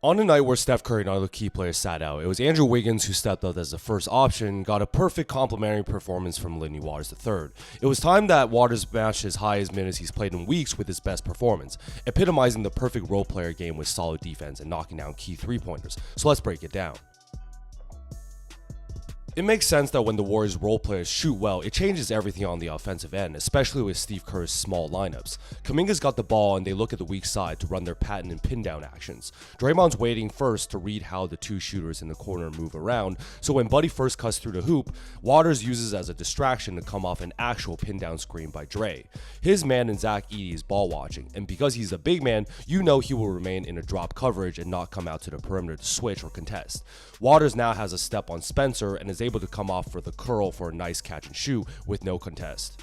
On a night where Steph Curry and other key players sat out, it was Andrew Wiggins who stepped up as the first option, got a perfect complementary performance from Lindy Waters III. It was time that Waters matched his highest minutes he's played in weeks with his best performance, epitomizing the perfect role player game with solid defense and knocking down key three-pointers. So let's break it down. It makes sense that when the Warriors role players shoot well, it changes everything on the offensive end, especially with Steve Kerr's small lineups. Kuminga's got the ball and they look at the weak side to run their patent and pin down actions. Draymond's waiting first to read how the two shooters in the corner move around, so when Buddy first cuts through the hoop, Waters uses as a distraction to come off an actual pin down screen by Dre. His man and Zach Edey is ball watching, and because he's a big man, you know he will remain in a drop coverage and not come out to the perimeter to switch or contest. Waters now has a step on Spencer and is able to come off for the curl for a nice catch and shoot with no contest.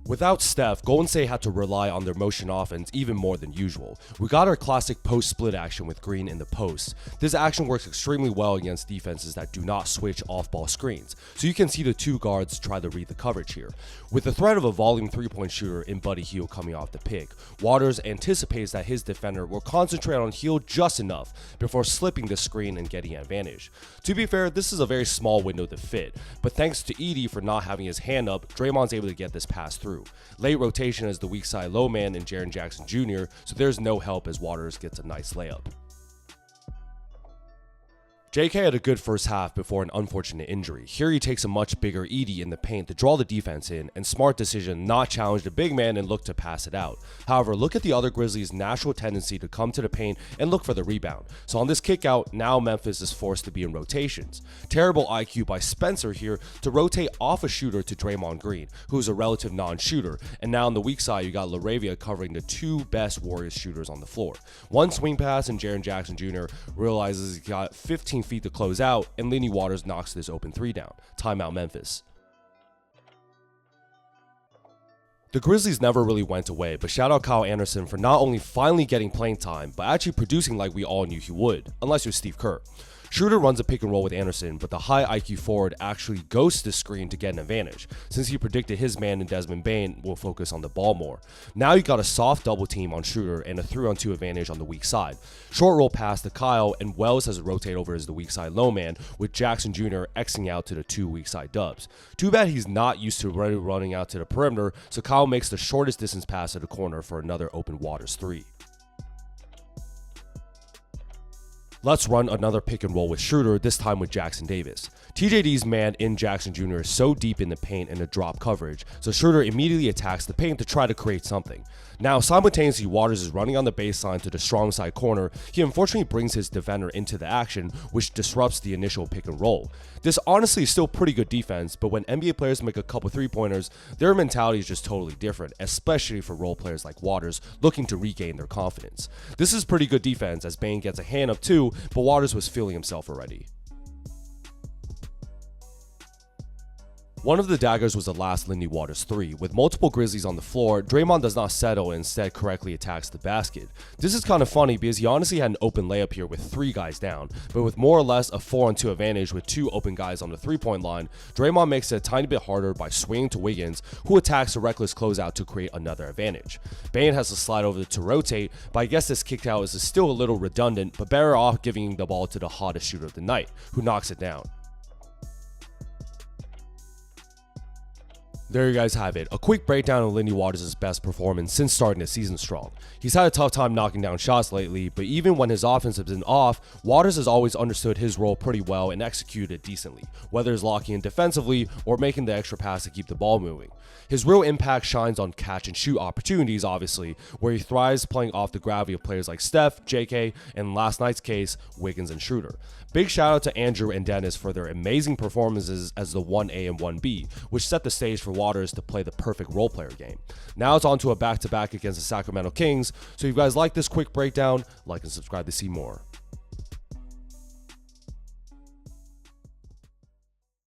Without Steph, Golden State had to rely on their motion offense even more than usual. We got our classic post split action with Green in the post. This action works extremely well against defenses that do not switch off-ball screens, so you can see the two guards try to read the coverage here. With the threat of a volume three-point shooter in Buddy Hield coming off the pick, Waters anticipates that his defender will concentrate on Hield just enough before slipping the screen and getting an advantage. To be fair, this is a very small window to fit, but thanks to Edey for not having his hand up, Draymond's able to get this pass through. Late rotation as the weak side low man and Jaren Jackson Jr., so there's no help as Waters gets a nice layup. JK had a good first half before an unfortunate injury. Here he takes a much bigger Edey in the paint to draw the defense in, and smart decision not challenge the big man and look to pass it out. However, look at the other Grizzlies' natural tendency to come to the paint and look for the rebound. So on this kick out, now Memphis is forced to be in rotations. Terrible IQ by Spencer here to rotate off a shooter to Draymond Green, who's a relative non-shooter, and now on the weak side you got LaRavia covering the two best Warriors shooters on the floor. One swing pass and Jaren Jackson Jr. realizes he got 15 feet to close out, and Lindy Waters knocks this open three down. Timeout Memphis. The Grizzlies never really went away, but shout out Kyle Anderson for not only finally getting playing time, but actually producing like we all knew he would, unless you're Steve Kerr. Schroeder runs a pick and roll with Anderson, but the high IQ forward actually ghosts the screen to get an advantage, since he predicted his man in Desmond Bane will focus on the ball more. Now you got a soft double team on Schroeder and a 3-on-2 advantage on the weak side. Short roll pass to Kyle, and Wells has to rotate over as the weak side low man, with Jackson Jr. Xing out to the two weak side dubs. Too bad he's not used to running out to the perimeter, so Kyle makes the shortest distance pass to the corner for another open Waters 3. Let's run another pick and roll with Schroeder, this time with Jackson Davis. TJD's man in Jackson Jr. is so deep in the paint and the drop coverage, so Schroeder immediately attacks the paint to try to create something. Now, simultaneously, Waters is running on the baseline to the strong side corner. He unfortunately brings his defender into the action, which disrupts the initial pick and roll. This honestly is still pretty good defense, but when NBA players make a couple three-pointers, their mentality is just totally different, especially for role players like Waters looking to regain their confidence. This is pretty good defense as Bane gets a hand up too, but Waters was feeling himself already. One of the daggers was the last Lindy Waters 3. With multiple Grizzlies on the floor, Draymond does not settle and instead correctly attacks the basket. This is kind of funny because he honestly had an open layup here with 3 guys down, but with more or less a 4-on-2 advantage with 2 open guys on the 3-point line, Draymond makes it a tiny bit harder by swinging to Wiggins, who attacks a reckless closeout to create another advantage. Bane has to slide over to rotate, but I guess this kick out is still a little redundant, but better off giving the ball to the hottest shooter of the night, who knocks it down. There you guys have it, a quick breakdown of Lindy Waters' best performance since starting the season strong. He's had a tough time knocking down shots lately, but even when his offense has been off, Waters has always understood his role pretty well and executed it decently, whether it's locking in defensively or making the extra pass to keep the ball moving. His real impact shines on catch and shoot opportunities, obviously, where he thrives playing off the gravity of players like Steph, JK, and in last night's case, Wiggins and Schroeder. Big shout out to Andrew and Dennis for their amazing performances as the 1A and 1B, which set the stage for Waters to play the perfect role player game. Now it's on to a back-to-back against the Sacramento Kings, so if you guys like this quick breakdown, like and subscribe to see more.